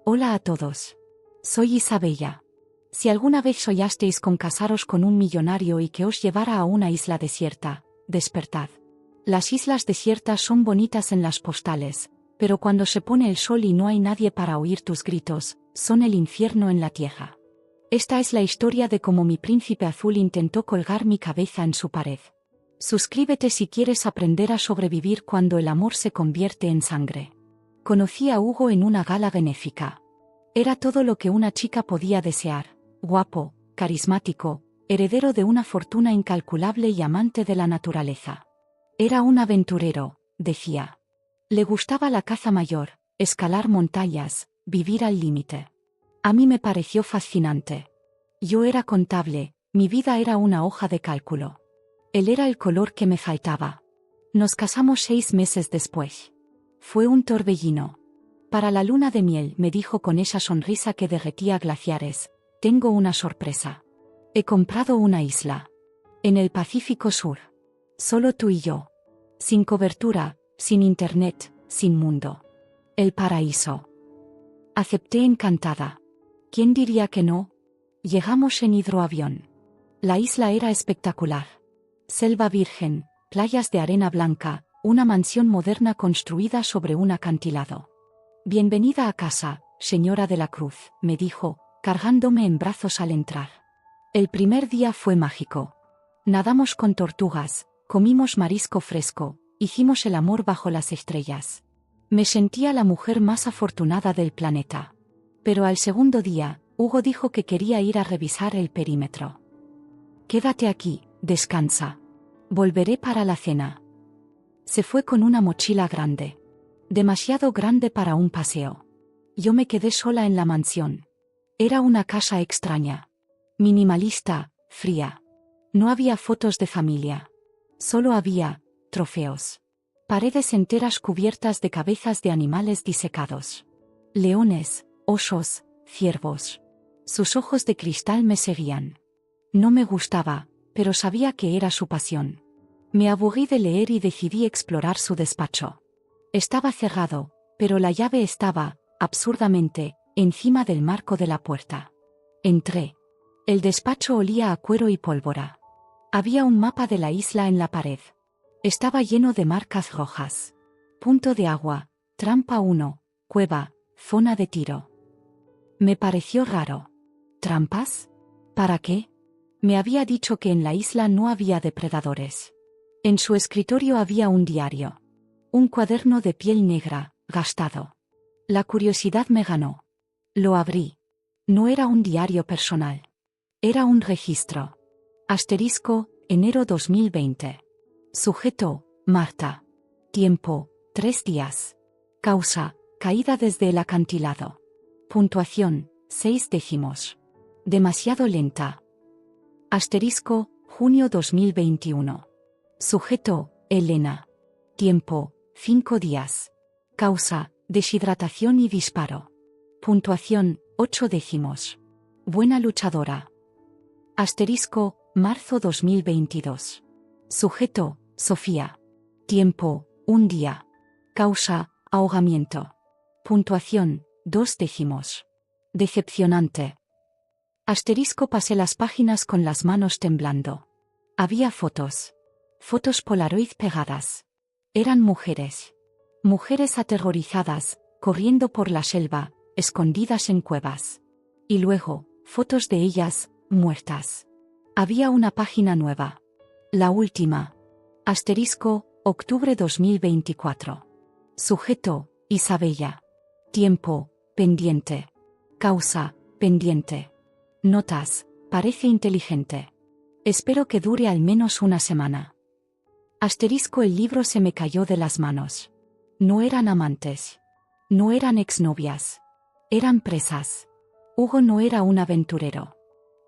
Hola a todos. Soy Isabella. Si alguna vez soñasteis con casaros con un millonario y que os llevara a una isla desierta, despertad. Las islas desiertas son bonitas en las postales, pero cuando se pone el sol y no hay nadie para oír tus gritos, son el infierno en la tierra. Esta es la historia de cómo mi príncipe azul intentó colgar mi cabeza en su pared. Suscríbete si quieres aprender a sobrevivir cuando el amor se convierte en sangre. Conocí a Hugo en una gala benéfica. Era todo lo que una chica podía desear: guapo, carismático, heredero de una fortuna incalculable y amante de la naturaleza. Era un aventurero, decía. Le gustaba la caza mayor, escalar montañas, vivir al límite. A mí me pareció fascinante. Yo era contable, mi vida era una hoja de cálculo. Él era el color que me faltaba. Nos casamos 6 meses después. Fue un torbellino. Para la luna de miel, me dijo con esa sonrisa que derretía glaciares: tengo una sorpresa. He comprado una isla. En el Pacífico Sur. Solo tú y yo. Sin cobertura, sin internet, sin mundo. El paraíso. Acepté encantada. ¿Quién diría que no? Llegamos en hidroavión. La isla era espectacular. Selva virgen, playas de arena blanca, una mansión moderna construida sobre un acantilado. Bienvenida a casa, señora de la Cruz, me dijo, cargándome en brazos al entrar. El primer día fue mágico. Nadamos con tortugas, comimos marisco fresco, hicimos el amor bajo las estrellas. Me sentía la mujer más afortunada del planeta. Pero al segundo día, Hugo dijo que quería ir a revisar el perímetro. Quédate aquí, descansa. Volveré para la cena. Se fue con una mochila grande. Demasiado grande para un paseo. Yo me quedé sola en la mansión. Era una casa extraña. Minimalista, fría. No había fotos de familia. Solo había trofeos. Paredes enteras cubiertas de cabezas de animales disecados. Leones, osos, ciervos. Sus ojos de cristal me seguían. No me gustaba, pero sabía que era su pasión. Me aburrí de leer y decidí explorar su despacho. Estaba cerrado, pero la llave estaba, absurdamente, encima del marco de la puerta. Entré. El despacho olía a cuero y pólvora. Había un mapa de la isla en la pared. Estaba lleno de marcas rojas. Punto de agua, trampa 1, cueva, zona de tiro. Me pareció raro. ¿Trampas? ¿Para qué? Me había dicho que en la isla no había depredadores. En su escritorio había un diario. Un cuaderno de piel negra, gastado. La curiosidad me ganó. Lo abrí. No era un diario personal. Era un registro. Asterisco, enero 2020. Sujeto, Marta. Tiempo, 3 días. Causa, caída desde el acantilado. Puntuación, 6 décimos. Demasiado lenta. Asterisco, junio 2021. Sujeto, Elena. Tiempo, 5 días. Causa, deshidratación y disparo. Puntuación, 8 décimos. Buena luchadora. Asterisco, marzo 2022. Sujeto, Sofía. Tiempo, 1 día. Causa, ahogamiento. Puntuación, 2 décimos. Decepcionante. Asterisco, pasé las páginas con las manos temblando. Había fotos. Fotos Polaroid pegadas. Eran mujeres. Mujeres aterrorizadas, corriendo por la selva, escondidas en cuevas. Y luego, fotos de ellas, muertas. Había una página nueva. La última. Asterisco, octubre 2024. Sujeto, Isabella. Tiempo, pendiente. Causa, pendiente. Notas, parece inteligente. Espero que dure al menos una semana. Asterisco, el libro se me cayó de las manos. No eran amantes. No eran exnovias. Eran presas. Hugo no era un aventurero.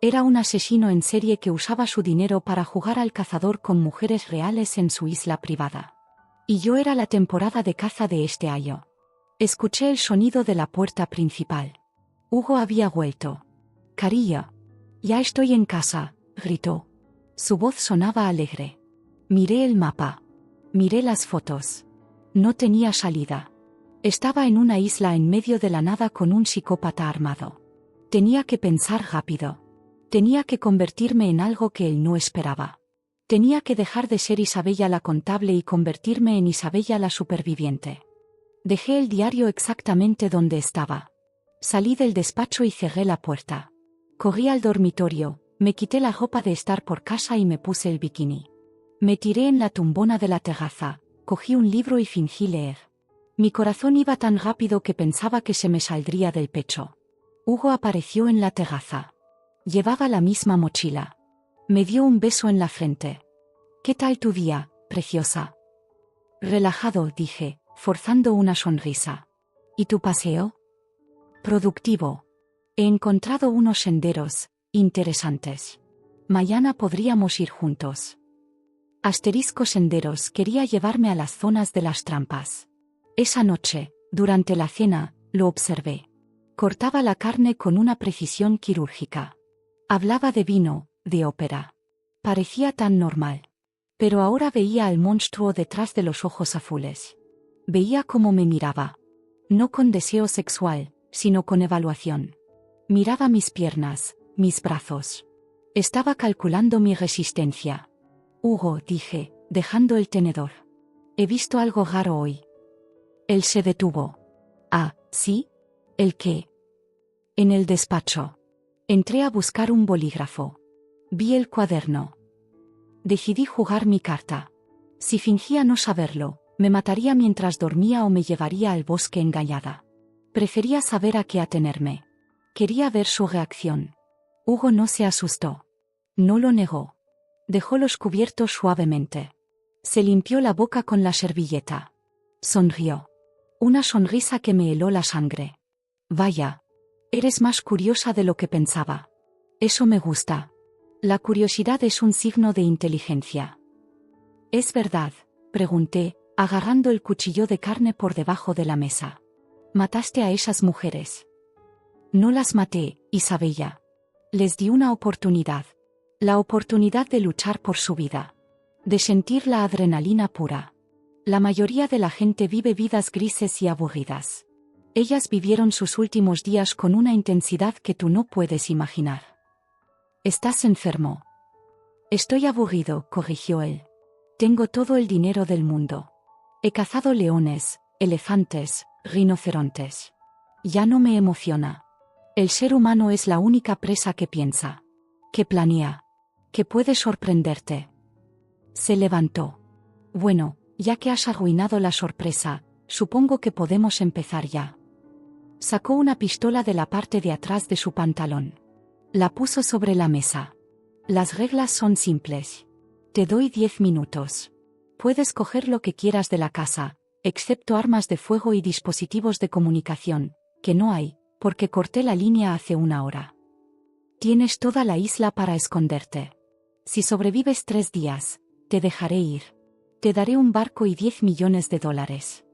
Era un asesino en serie que usaba su dinero para jugar al cazador con mujeres reales en su isla privada. Y yo era la temporada de caza de este año. Escuché el sonido de la puerta principal. Hugo había vuelto. Cariño. Ya estoy en casa, gritó. Su voz sonaba alegre. Miré el mapa. Miré las fotos. No tenía salida. Estaba en una isla en medio de la nada con un psicópata armado. Tenía que pensar rápido. Tenía que convertirme en algo que él no esperaba. Tenía que dejar de ser Isabella la contable y convertirme en Isabella la superviviente. Dejé el diario exactamente donde estaba. Salí del despacho y cerré la puerta. Corrí al dormitorio, me quité la ropa de estar por casa y me puse el bikini. Me tiré en la tumbona de la terraza, cogí un libro y fingí leer. Mi corazón iba tan rápido que pensaba que se me saldría del pecho. Hugo apareció en la terraza. Llevaba la misma mochila. Me dio un beso en la frente. «¿Qué tal tu día, preciosa?» «Relajado», dije, forzando una sonrisa. «¿Y tu paseo?» «Productivo. He encontrado unos senderos interesantes. Mañana podríamos ir juntos». Asterisco senderos, quería llevarme a las zonas de las trampas. Esa noche, durante la cena, lo observé. Cortaba la carne con una precisión quirúrgica. Hablaba de vino, de ópera. Parecía tan normal. Pero ahora veía al monstruo detrás de los ojos azules. Veía cómo me miraba. No con deseo sexual, sino con evaluación. Miraba mis piernas, mis brazos. Estaba calculando mi resistencia. «Hugo», dije, dejando el tenedor. «He visto algo raro hoy». Él se detuvo. «Ah, ¿sí? ¿El qué?» «En el despacho. Entré a buscar un bolígrafo. Vi el cuaderno. Decidí jugar mi carta. Si fingía no saberlo, me mataría mientras dormía o me llevaría al bosque engañada. Prefería saber a qué atenerme. Quería ver su reacción». Hugo no se asustó. No lo negó. Dejó los cubiertos suavemente. Se limpió la boca con la servilleta. Sonrió. Una sonrisa que me heló la sangre. «Vaya. Eres más curiosa de lo que pensaba. Eso me gusta. La curiosidad es un signo de inteligencia». «¿Es verdad?», pregunté, agarrando el cuchillo de carne por debajo de la mesa. «¿Mataste a esas mujeres?» «No las maté, Isabella. Les di una oportunidad. La oportunidad de luchar por su vida. De sentir la adrenalina pura. La mayoría de la gente vive vidas grises y aburridas. Ellas vivieron sus últimos días con una intensidad que tú no puedes imaginar». «Estás enfermo». «Estoy aburrido», corrigió él. «Tengo todo el dinero del mundo. He cazado leones, elefantes, rinocerontes. Ya no me emociona. El ser humano es la única presa que piensa, que planea, que puede sorprenderte». Se levantó. «Bueno, ya que has arruinado la sorpresa, supongo que podemos empezar ya». Sacó una pistola de la parte de atrás de su pantalón. La puso sobre la mesa. «Las reglas son simples. Te doy 10 minutos. Puedes coger lo que quieras de la casa, excepto armas de fuego y dispositivos de comunicación, que no hay, porque corté la línea hace una hora. Tienes toda la isla para esconderte. Si sobrevives 3 días, te dejaré ir. Te daré un barco y 10 millones de dólares».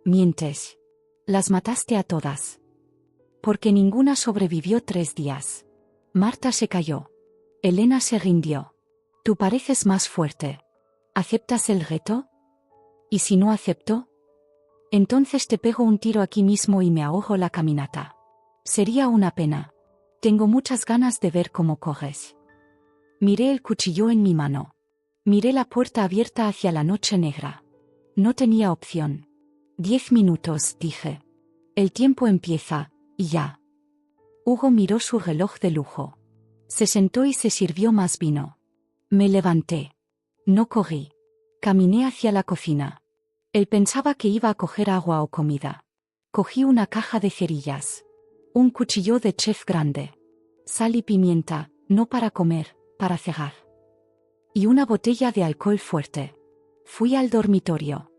«Mientes. Las mataste a todas». «Porque ninguna sobrevivió 3 días». Marta se cayó. Elena se rindió. «Tú pareces más fuerte. ¿Aceptas el reto?» «¿Y si no acepto?» «Entonces te pego un tiro aquí mismo y me ahogo la caminata. Sería una pena. Tengo muchas ganas de ver cómo coges». Miré el cuchillo en mi mano. Miré la puerta abierta hacia la noche negra. No tenía opción. 10 minutos, dije. El tiempo empieza, y ya. Hugo miró su reloj de lujo. Se sentó y se sirvió más vino. Me levanté. No corrí. Caminé hacia la cocina. Él pensaba que iba a coger agua o comida. Cogí una caja de cerillas. Un cuchillo de chef grande. Sal y pimienta, no para comer, para cegar. Y una botella de alcohol fuerte. Fui al dormitorio.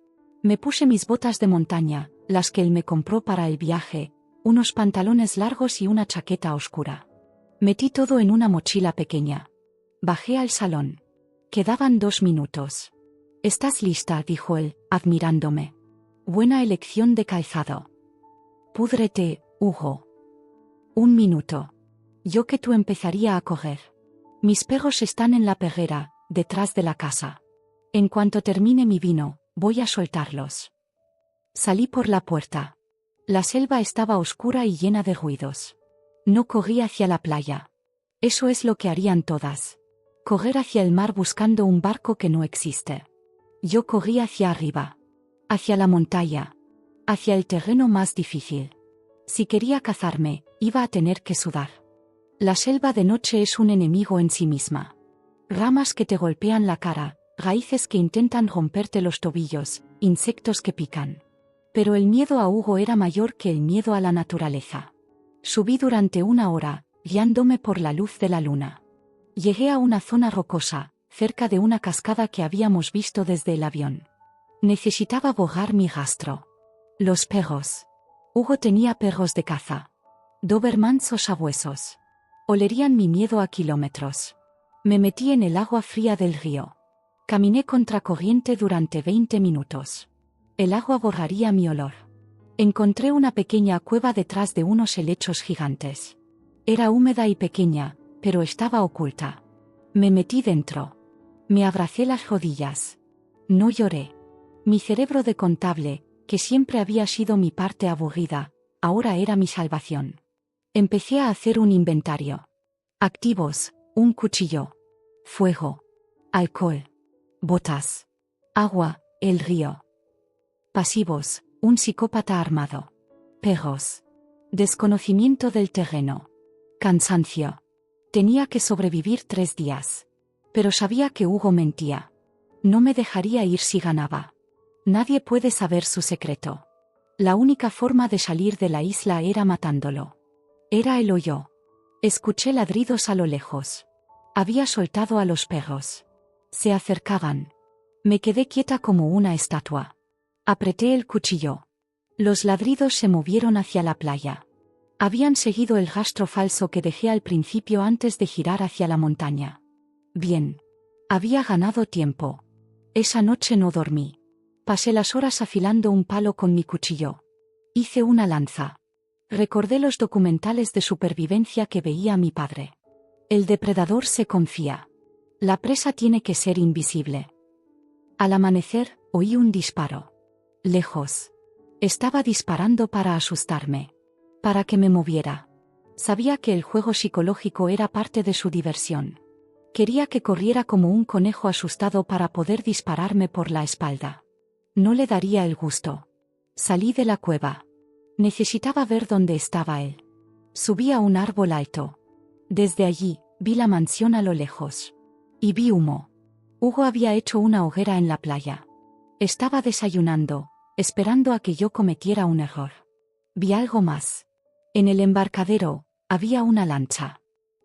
Me puse mis botas de montaña, las que él me compró para el viaje, unos pantalones largos y una chaqueta oscura. Metí todo en una mochila pequeña. Bajé al salón. Quedaban 2 minutos. «¿Estás lista?», dijo él, admirándome. «Buena elección de calzado». «Púdrete, Hugo». 1 minuto. Yo que tú empezaría a correr. Mis perros están en la perrera, detrás de la casa. En cuanto termine mi vino, voy a soltarlos. Salí por la puerta. La selva estaba oscura y llena de ruidos. No corrí hacia la playa. Eso es lo que harían todas. Correr hacia el mar buscando un barco que no existe. Yo corrí hacia arriba. Hacia la montaña. Hacia el terreno más difícil. Si quería cazarme, iba a tener que sudar. La selva de noche es un enemigo en sí misma. Ramas que te golpean la cara, raíces que intentan romperte los tobillos, insectos que pican. Pero el miedo a Hugo era mayor que el miedo a la naturaleza. Subí durante 1 hora, guiándome por la luz de la luna. Llegué a una zona rocosa, cerca de una cascada que habíamos visto desde el avión. Necesitaba borrar mi rastro. Los perros. Hugo tenía perros de caza. Dobermans o sabuesos. Olerían mi miedo a kilómetros. Me metí en el agua fría del río. Caminé contracorriente durante 20 minutos. El agua borraría mi olor. Encontré una pequeña cueva detrás de unos helechos gigantes. Era húmeda y pequeña, pero estaba oculta. Me metí dentro. Me abracé las rodillas. No lloré. Mi cerebro de contable, que siempre había sido mi parte aburrida, ahora era mi salvación. Empecé a hacer un inventario. Activos, un cuchillo. Fuego. Alcohol. Botas. Agua, el río. Pasivos, un psicópata armado. Perros. Desconocimiento del terreno. Cansancio. Tenía que sobrevivir 3 días. Pero sabía que Hugo mentía. No me dejaría ir si ganaba. Nadie puede saber su secreto. La única forma de salir de la isla era matándolo. Era él o yo. Escuché ladridos a lo lejos. Había soltado a los perros. Se acercaban. Me quedé quieta como una estatua. Apreté el cuchillo. Los ladridos se movieron hacia la playa. Habían seguido el rastro falso que dejé al principio antes de girar hacia la montaña. Bien. Había ganado tiempo. Esa noche no dormí. Pasé las horas afilando un palo con mi cuchillo. Hice una lanza. Recordé los documentales de supervivencia que veía mi padre. El depredador se confía. La presa tiene que ser invisible. Al amanecer, oí un disparo. Lejos. Estaba disparando para asustarme. Para que me moviera. Sabía que el juego psicológico era parte de su diversión. Quería que corriera como un conejo asustado para poder dispararme por la espalda. No le daría el gusto. Salí de la cueva. Necesitaba ver dónde estaba él. Subí a un árbol alto. Desde allí, vi la mansión a lo lejos. Y vi humo. Hugo había hecho una hoguera en la playa. Estaba desayunando, esperando a que yo cometiera un error. Vi algo más. En el embarcadero, había una lancha.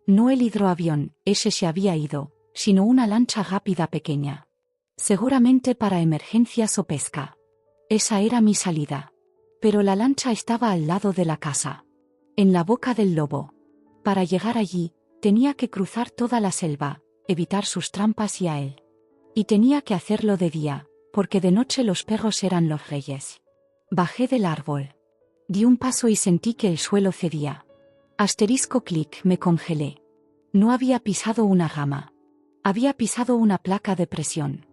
No el hidroavión, ese se había ido, sino una lancha rápida pequeña. Seguramente para emergencias o pesca. Esa era mi salida. Pero la lancha estaba al lado de la casa. En la boca del lobo. Para llegar allí, tenía que cruzar toda la selva, evitar sus trampas y a él. Y tenía que hacerlo de día, porque de noche los perros eran los reyes. Bajé del árbol. Di un paso y sentí que el suelo cedía. Asterisco clic, me congelé. No había pisado una rama. Había pisado una placa de presión.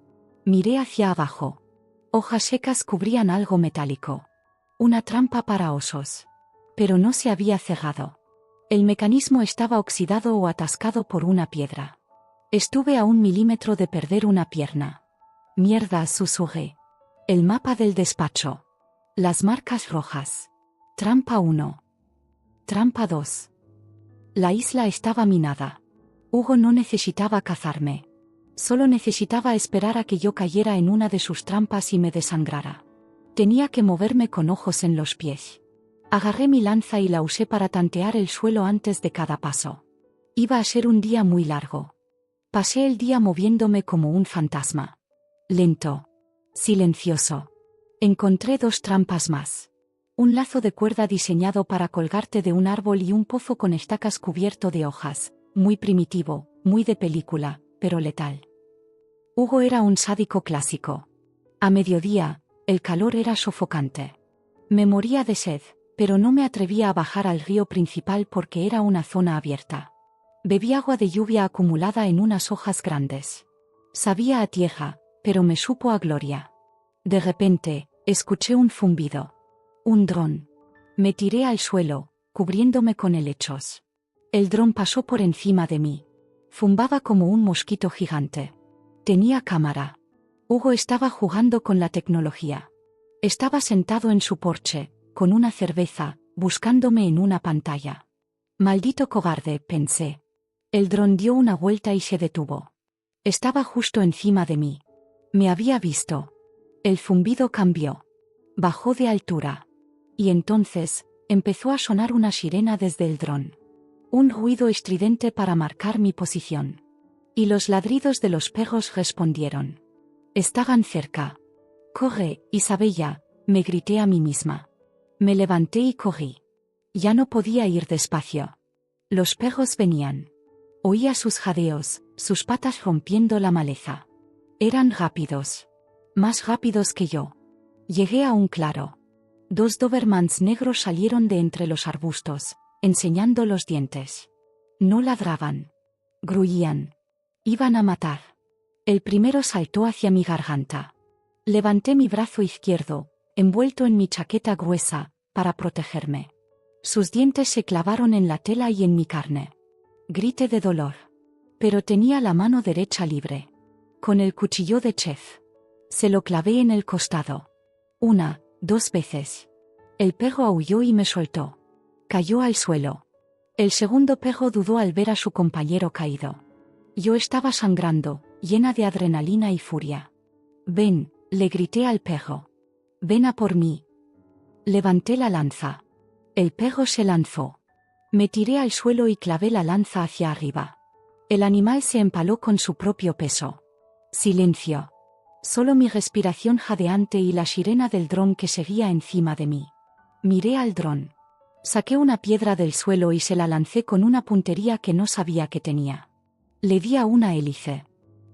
Miré hacia abajo. Hojas secas cubrían algo metálico. Una trampa para osos. Pero no se había cerrado. El mecanismo estaba oxidado o atascado por una piedra. Estuve a 1 milímetro de perder una pierna. Mierda, susurré. El mapa del despacho. Las marcas rojas. Trampa 1. Trampa 2. La isla estaba minada. Hugo no necesitaba cazarme. Solo necesitaba esperar a que yo cayera en una de sus trampas y me desangrara. Tenía que moverme con ojos en los pies. Agarré mi lanza y la usé para tantear el suelo antes de cada paso. Iba a ser un día muy largo. Pasé el día moviéndome como un fantasma. Lento. Silencioso. Encontré 2 trampas más. Un lazo de cuerda diseñado para colgarte de un árbol y un pozo con estacas cubierto de hojas, muy primitivo, muy de película, pero letal. Hugo era un sádico clásico. A mediodía, el calor era sofocante. Me moría de sed, pero no me atrevía a bajar al río principal porque era una zona abierta. Bebí agua de lluvia acumulada en unas hojas grandes. Sabía a tierra, pero me supo a gloria. De repente, Escuché un zumbido. Un dron. Me tiré al suelo, cubriéndome con helechos. El dron pasó por encima de mí. Zumbaba como un mosquito gigante. Tenía cámara. Hugo estaba jugando con la tecnología. Estaba sentado en su porche, con una cerveza, buscándome en una pantalla. Maldito cobarde, pensé. El dron dio una vuelta y se detuvo. Estaba justo encima de mí. Me había visto. El zumbido cambió. Bajó de altura. Y entonces, empezó a sonar una sirena desde el dron. Un ruido estridente para marcar mi posición. Y los ladridos de los perros respondieron. Estaban cerca. «Corre, Isabella», me grité a mí misma. Me levanté y corrí. Ya no podía ir despacio. Los perros venían. Oía sus jadeos, sus patas rompiendo la maleza. Eran rápidos. Más rápidos que yo. Llegué a un claro. 2 dobermans negros salieron de entre los arbustos, enseñando los dientes. No ladraban. Gruñían. Iban a matar. El primero saltó hacia mi garganta. Levanté mi brazo izquierdo, envuelto en mi chaqueta gruesa, para protegerme. Sus dientes se clavaron en la tela y en mi carne. Grité de dolor. Pero tenía la mano derecha libre. Con el cuchillo de chef. Se lo clavé en el costado. 1, 2 veces. El perro aulló y me soltó. Cayó al suelo. El segundo perro dudó al ver a su compañero caído. Yo estaba sangrando, llena de adrenalina y furia. «Ven», le grité al perro. «Ven a por mí». Levanté la lanza. El perro se lanzó. Me tiré al suelo y clavé la lanza hacia arriba. El animal se empaló con su propio peso. Silencio. Solo mi respiración jadeante y la sirena del dron que seguía encima de mí. Miré al dron. Saqué una piedra del suelo y se la lancé con una puntería que no sabía que tenía. Le di a una hélice.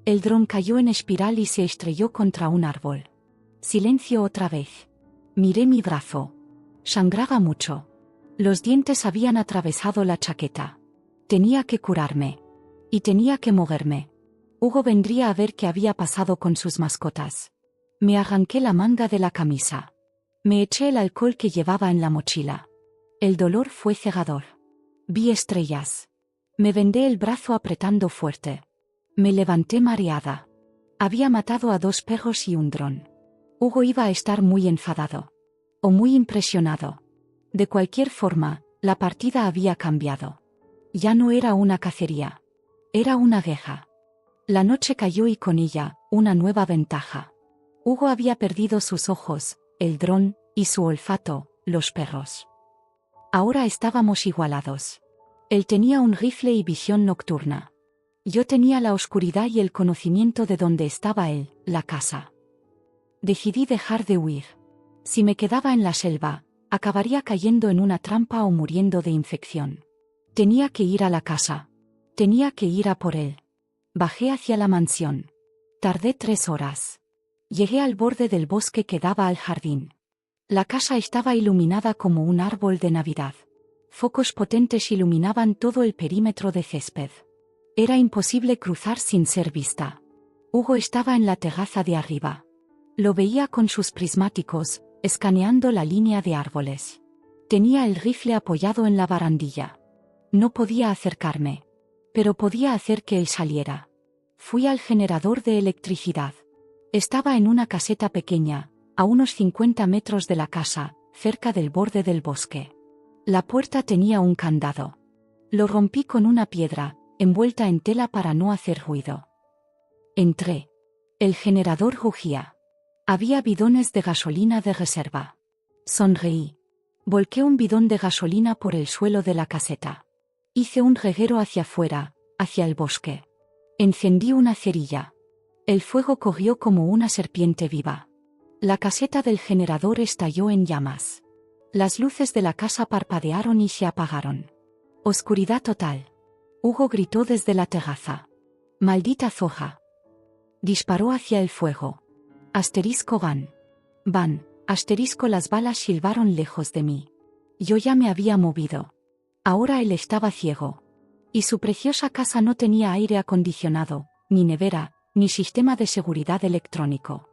El dron cayó en espiral y se estrelló contra un árbol. Silencio otra vez. Miré mi brazo. Sangraba mucho. Los dientes habían atravesado la chaqueta. Tenía que curarme. Y tenía que moverme. Hugo vendría a ver qué había pasado con sus mascotas. Me arranqué la manga de la camisa. Me eché el alcohol que llevaba en la mochila. El dolor fue cegador. Vi estrellas. Me vendé el brazo apretando fuerte. Me levanté mareada. Había matado a 2 perros y un dron. Hugo iba a estar muy enfadado. O muy impresionado. De cualquier forma, la partida había cambiado. Ya no era una cacería. Era una guerra. La noche cayó y con ella, una nueva ventaja. Hugo había perdido sus ojos, el dron, y su olfato, los perros. Ahora estábamos igualados. Él tenía un rifle y visión nocturna. Yo tenía la oscuridad y el conocimiento de dónde estaba él, la casa. Decidí dejar de huir. Si me quedaba en la selva, acabaría cayendo en una trampa o muriendo de infección. Tenía que ir a la casa. Tenía que ir a por él. Bajé hacia la mansión. Tardé 3 horas. Llegué al borde del bosque que daba al jardín. La casa estaba iluminada como un árbol de Navidad. Focos potentes iluminaban todo el perímetro de césped. Era imposible cruzar sin ser vista. Hugo estaba en la terraza de arriba. Lo veía con sus prismáticos, escaneando la línea de árboles. Tenía el rifle apoyado en la barandilla. No podía acercarme. Pero podía hacer que él saliera. Fui al generador de electricidad. Estaba en una caseta pequeña, a unos 50 metros de la casa, cerca del borde del bosque. La puerta tenía un candado. Lo rompí con una piedra, envuelta en tela para no hacer ruido. Entré. El generador rugía. Había bidones de gasolina de reserva. Sonreí. Volqué un bidón de gasolina por el suelo de la caseta. Hice un reguero hacia afuera, hacia el bosque. Encendí una cerilla. El fuego corrió como una serpiente viva. La caseta del generador estalló en llamas. Las luces de la casa parpadearon y se apagaron. Oscuridad total. Hugo gritó desde la terraza. «¡Maldita zorra!». Disparó hacia el fuego. Asterisco van. Van, asterisco las balas silbaron lejos de mí. Yo ya me había movido. Ahora él estaba ciego. Y su preciosa casa no tenía aire acondicionado, ni nevera, ni sistema de seguridad electrónico.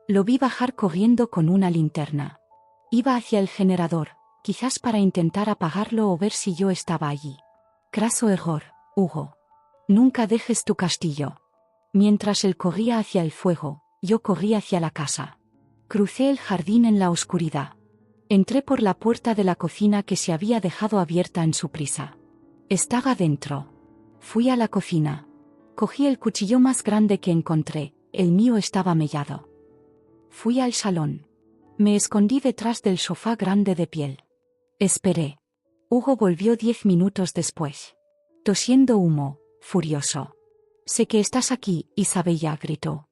Lo vi bajar corriendo con una linterna. Iba hacia el generador, quizás para intentar apagarlo o ver si yo estaba allí. Craso error, Hugo. Nunca dejes tu castillo. Mientras él corría hacia el fuego, yo corrí hacia la casa. Crucé el jardín en la oscuridad. Entré por la puerta de la cocina que se había dejado abierta en su prisa. Estaba dentro. Fui a la cocina. Cogí el cuchillo más grande que encontré, el mío estaba mellado. Fui al salón. Me escondí detrás del sofá grande de piel. Esperé. Hugo volvió 10 minutos después. Tosiendo humo, furioso. Sé que estás aquí, Isabella gritó.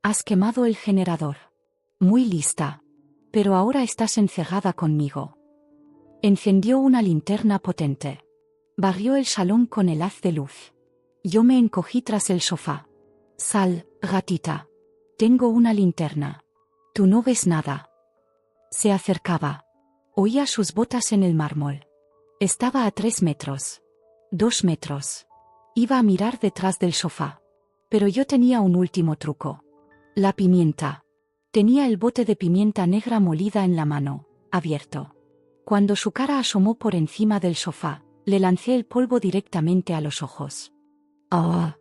Has quemado el generador. Muy lista. Pero ahora estás encerrada conmigo. Encendió una linterna potente. Barrió el salón con el haz de luz. Yo me encogí tras el sofá. Sal, gatita. Tengo una linterna. Tú no ves nada. Se acercaba. Oía sus botas en el mármol. Estaba a 3 metros. 2 metros. Iba a mirar detrás del sofá. Pero yo tenía un último truco. La pimienta. Tenía el bote de pimienta negra molida en la mano, abierto. Cuando su cara asomó por encima del sofá, le lancé el polvo directamente a los ojos. ¡Oh!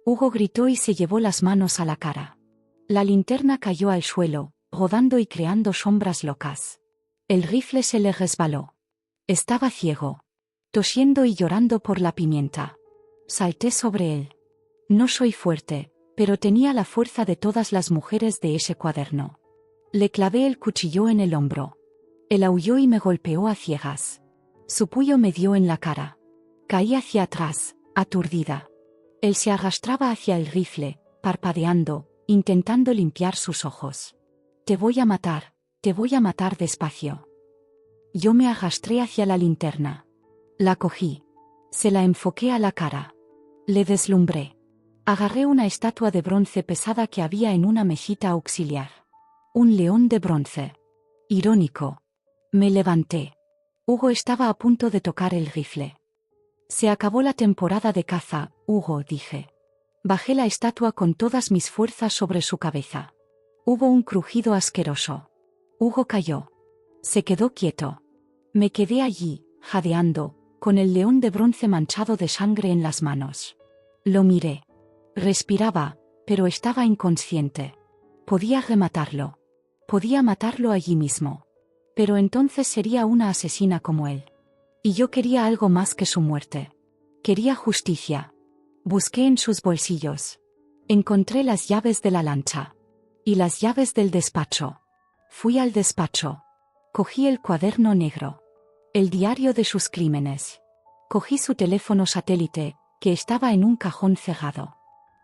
Hugo gritó y se llevó las manos a la cara. La linterna cayó al suelo, rodando y creando sombras locas. El rifle se le resbaló. Estaba ciego. Tosiendo y llorando por la pimienta. Salté sobre él. No soy fuerte, pero tenía la fuerza de todas las mujeres de ese cuaderno. Le clavé el cuchillo en el hombro. Él aulló y me golpeó a ciegas. Su puño me dio en la cara. Caí hacia atrás, aturdida. Él se arrastraba hacia el rifle, parpadeando, intentando limpiar sus ojos. Te voy a matar despacio. Yo me arrastré hacia la linterna. La cogí. Se la enfoqué a la cara. Le deslumbré. Agarré una estatua de bronce pesada que había en una mesita auxiliar. Un león de bronce. Irónico. Me levanté. Hugo estaba a punto de tocar el rifle. Se acabó la temporada de caza, Hugo, dije. Bajé la estatua con todas mis fuerzas sobre su cabeza. Hubo un crujido asqueroso. Hugo cayó. Se quedó quieto. Me quedé allí, jadeando, con el león de bronce manchado de sangre en las manos. Lo miré. Respiraba, pero estaba inconsciente. Podía rematarlo. Podía matarlo allí mismo. Pero entonces sería una asesina como él. Y yo quería algo más que su muerte. Quería justicia. Busqué en sus bolsillos. Encontré las llaves de la lancha. Y las llaves del despacho. Fui al despacho. Cogí el cuaderno negro. El diario de sus crímenes. Cogí su teléfono satélite, que estaba en un cajón cerrado.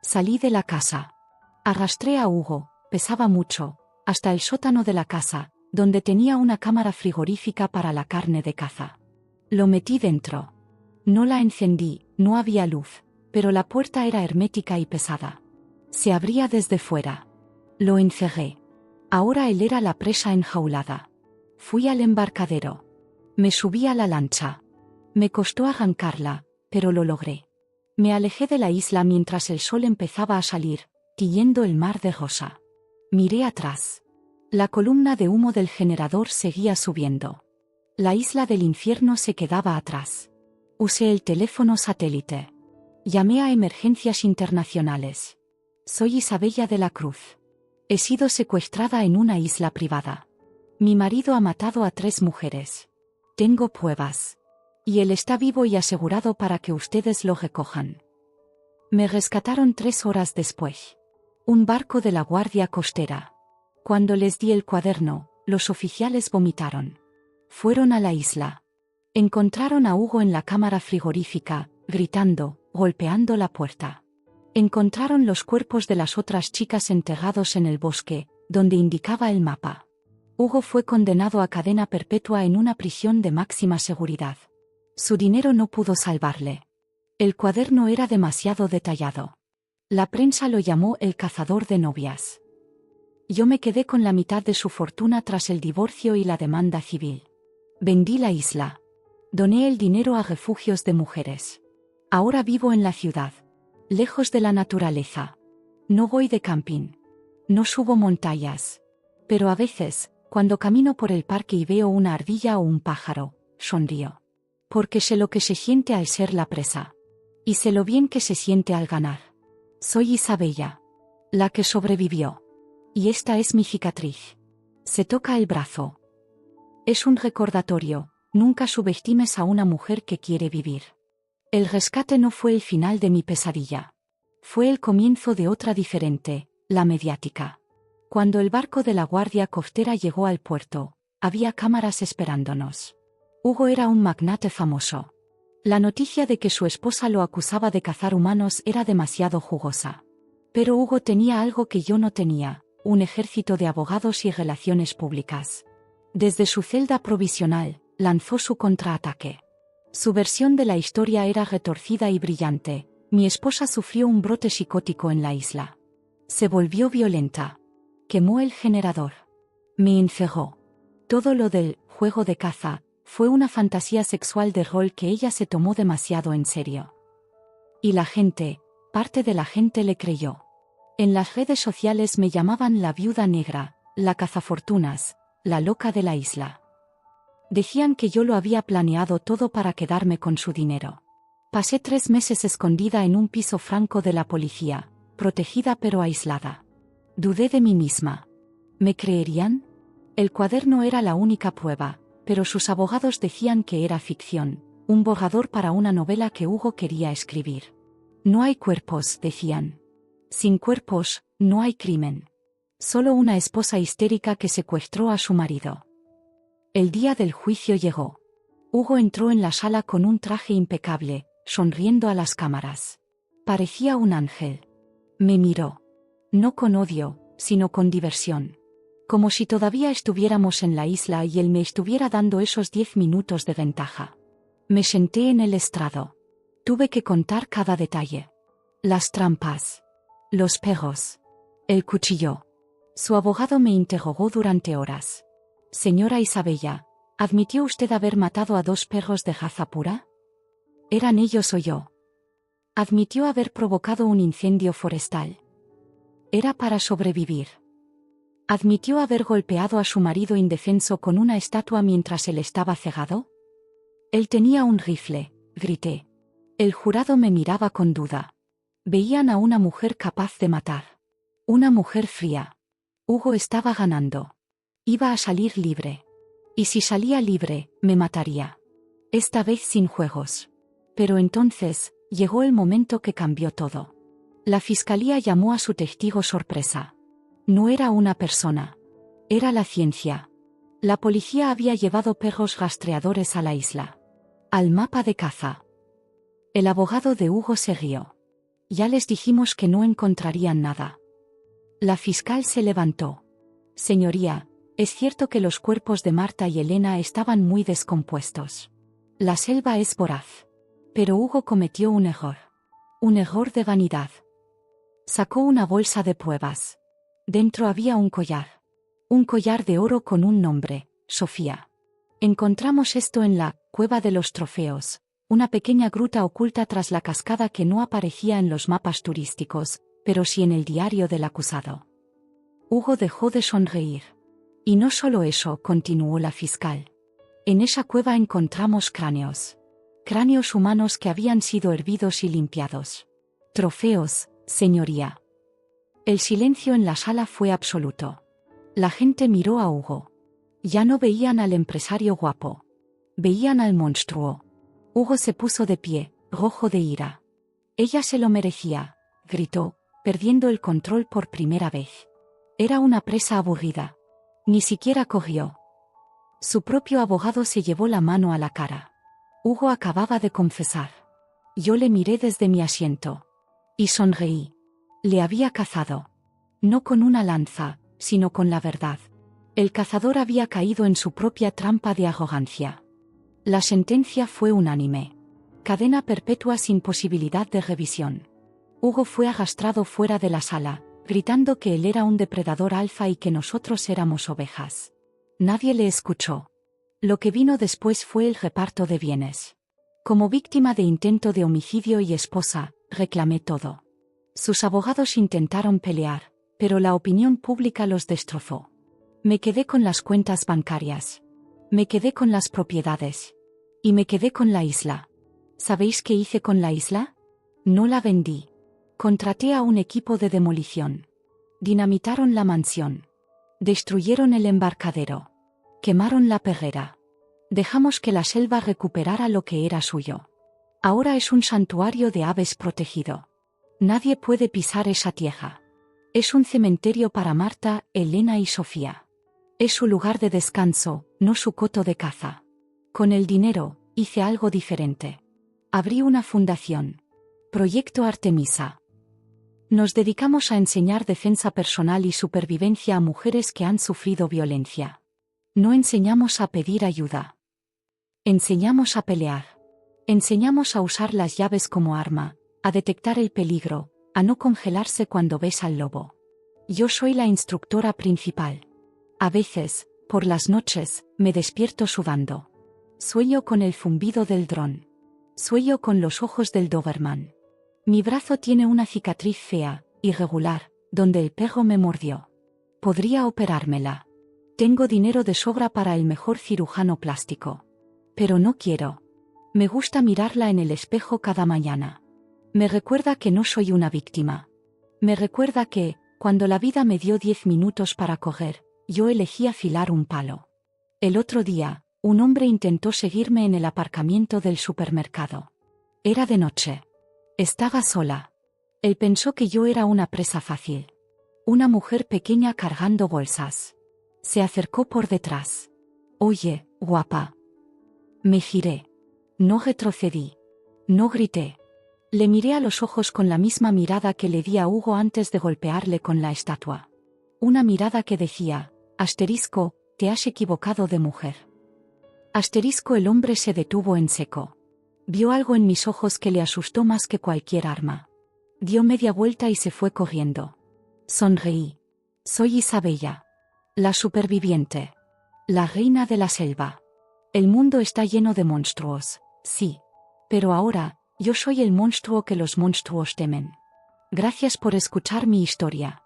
Salí de la casa. Arrastré a Hugo, pesaba mucho, hasta el sótano de la casa, donde tenía una cámara frigorífica para la carne de caza. Lo metí dentro. No la encendí, no había luz, pero la puerta era hermética y pesada. Se abría desde fuera. Lo encerré. Ahora él era la presa enjaulada. Fui al embarcadero. Me subí a la lancha. Me costó arrancarla, pero lo logré. Me alejé de la isla mientras el sol empezaba a salir, tiñendo el mar de rosa. Miré atrás. La columna de humo del generador seguía subiendo. La isla del infierno se quedaba atrás. Usé el teléfono satélite. Llamé a emergencias internacionales. Soy Isabella de la Cruz. He sido secuestrada en una isla privada. Mi marido ha matado a 3 mujeres. Tengo pruebas. Y él está vivo y asegurado para que ustedes lo recojan. Me rescataron 3 horas después. Un barco de la Guardia Costera. Cuando les di el cuaderno, los oficiales vomitaron. Fueron a la isla. Encontraron a Hugo en la cámara frigorífica, gritando, golpeando la puerta. Encontraron los cuerpos de las otras chicas enterrados en el bosque, donde indicaba el mapa. Hugo fue condenado a cadena perpetua en una prisión de máxima seguridad. Su dinero no pudo salvarle. El cuaderno era demasiado detallado. La prensa lo llamó el cazador de novias. Yo me quedé con la mitad de su fortuna tras el divorcio y la demanda civil. Vendí la isla. Doné el dinero a refugios de mujeres. Ahora vivo en la ciudad. Lejos de la naturaleza. No voy de camping. No subo montañas. Pero a veces, cuando camino por el parque y veo una ardilla o un pájaro, sonrío. Porque sé lo que se siente al ser la presa. Y sé lo bien que se siente al ganar. Soy Isabella. La que sobrevivió. Y esta es mi cicatriz. Se toca el brazo. Es un recordatorio, nunca subestimes a una mujer que quiere vivir. El rescate no fue el final de mi pesadilla. Fue el comienzo de otra diferente, la mediática. Cuando el barco de la Guardia Costera llegó al puerto, había cámaras esperándonos. Hugo era un magnate famoso. La noticia de que su esposa lo acusaba de cazar humanos era demasiado jugosa. Pero Hugo tenía algo que yo no tenía, un ejército de abogados y relaciones públicas. Desde su celda provisional, lanzó su contraataque. Su versión de la historia era retorcida y brillante. Mi esposa sufrió un brote psicótico en la isla. Se volvió violenta. Quemó el generador. Me encerró. Todo lo del juego de caza fue una fantasía sexual de rol que ella se tomó demasiado en serio. Y la gente, parte de la gente le creyó. En las redes sociales me llamaban la viuda negra, la cazafortunas, la loca de la isla. Decían que yo lo había planeado todo para quedarme con su dinero. Pasé 3 meses escondida en un piso franco de la policía, protegida pero aislada. Dudé de mí misma. ¿Me creerían? El cuaderno era la única prueba, pero sus abogados decían que era ficción, un borrador para una novela que Hugo quería escribir. No hay cuerpos, decían. Sin cuerpos, no hay crimen. Solo una esposa histérica que secuestró a su marido. El día del juicio llegó. Hugo entró en la sala con un traje impecable, sonriendo a las cámaras. Parecía un ángel. Me miró. No con odio, sino con diversión. Como si todavía estuviéramos en la isla y él me estuviera dando esos 10 minutos de ventaja. Me senté en el estrado. Tuve que contar cada detalle. Las trampas. Los perros. El cuchillo. Su abogado me interrogó durante horas. Señora Isabella, ¿admitió usted haber matado a 2 perros de raza pura? ¿Eran ellos o yo? ¿Admitió haber provocado un incendio forestal? Era para sobrevivir. ¿Admitió haber golpeado a su marido indefenso con una estatua mientras él estaba cegado? Él tenía un rifle, grité. El jurado me miraba con duda. Veían a una mujer capaz de matar. Una mujer fría. Hugo estaba ganando. Iba a salir libre. Y si salía libre, me mataría. Esta vez sin juegos. Pero entonces, llegó el momento que cambió todo. La fiscalía llamó a su testigo sorpresa. No era una persona. Era la ciencia. La policía había llevado perros rastreadores a la isla. Al mapa de caza. El abogado de Hugo se rió. Ya les dijimos que no encontrarían nada. La fiscal se levantó. Señoría, es cierto que los cuerpos de Marta y Elena estaban muy descompuestos. La selva es voraz. Pero Hugo cometió un error. Un error de vanidad. Sacó una bolsa de pruebas. Dentro había un collar. Un collar de oro con un nombre, Sofía. Encontramos esto en la Cueva de los Trofeos, una pequeña gruta oculta tras la cascada que no aparecía en los mapas turísticos, pero sí en el diario del acusado. Hugo dejó de sonreír. Y no solo eso, continuó la fiscal. En esa cueva encontramos cráneos. Cráneos humanos que habían sido hervidos y limpiados. Trofeos, señoría. El silencio en la sala fue absoluto. La gente miró a Hugo. Ya no veían al empresario guapo. Veían al monstruo. Hugo se puso de pie, rojo de ira. Ella se lo merecía, gritó, perdiendo el control por primera vez. Era una presa aburrida. Ni siquiera corrió. Su propio abogado se llevó la mano a la cara. Hugo acababa de confesar. Yo le miré desde mi asiento. Y sonreí. Le había cazado. No con una lanza, sino con la verdad. El cazador había caído en su propia trampa de arrogancia. La sentencia fue unánime. Cadena perpetua sin posibilidad de revisión. Hugo fue arrastrado fuera de la sala, gritando que él era un depredador alfa y que nosotros éramos ovejas. Nadie le escuchó. Lo que vino después fue el reparto de bienes. Como víctima de intento de homicidio y esposa, reclamé todo. Sus abogados intentaron pelear, pero la opinión pública los destrozó. Me quedé con las cuentas bancarias. Me quedé con las propiedades. Y me quedé con la isla. ¿Sabéis qué hice con la isla? No la vendí. Contraté a un equipo de demolición. Dinamitaron la mansión. Destruyeron el embarcadero. Quemaron la perrera. Dejamos que la selva recuperara lo que era suyo. Ahora es un santuario de aves protegido. Nadie puede pisar esa tierra. Es un cementerio para Marta, Elena y Sofía. Es su lugar de descanso, no su coto de caza. Con el dinero, hice algo diferente. Abrí una fundación. Proyecto Artemisa. Nos dedicamos a enseñar defensa personal y supervivencia a mujeres que han sufrido violencia. No enseñamos a pedir ayuda. Enseñamos a pelear. Enseñamos a usar las llaves como arma, a detectar el peligro, a no congelarse cuando ves al lobo. Yo soy la instructora principal. A veces, por las noches, me despierto sudando. Sueño con el zumbido del dron. Sueño con los ojos del Doberman. Mi brazo tiene una cicatriz fea, irregular, donde el perro me mordió. Podría operármela. Tengo dinero de sobra para el mejor cirujano plástico. Pero no quiero. Me gusta mirarla en el espejo cada mañana. Me recuerda que no soy una víctima. Me recuerda que, cuando la vida me dio 10 minutos para correr, yo elegí afilar un palo. El otro día, un hombre intentó seguirme en el aparcamiento del supermercado. Era de noche. Estaba sola. Él pensó que yo era una presa fácil. Una mujer pequeña cargando bolsas. Se acercó por detrás. Oye, guapa. Me giré. No retrocedí. No grité. Le miré a los ojos con la misma mirada que le di a Hugo antes de golpearle con la estatua. Una mirada que decía, asterisco, te has equivocado de mujer. Asterisco, el hombre se detuvo en seco. Vio algo en mis ojos que le asustó más que cualquier arma. Dio media vuelta y se fue corriendo. Sonreí. Soy Isabella. La superviviente. La reina de la selva. El mundo está lleno de monstruos, sí. Pero ahora, yo soy el monstruo que los monstruos temen. Gracias por escuchar mi historia.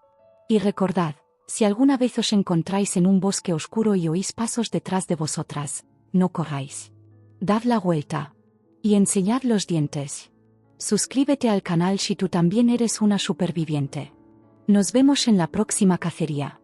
Y recordad, si alguna vez os encontráis en un bosque oscuro y oís pasos detrás de vosotras, no corráis. Dad la vuelta. Y enseñad los dientes. Suscríbete al canal si tú también eres una superviviente. Nos vemos en la próxima cacería.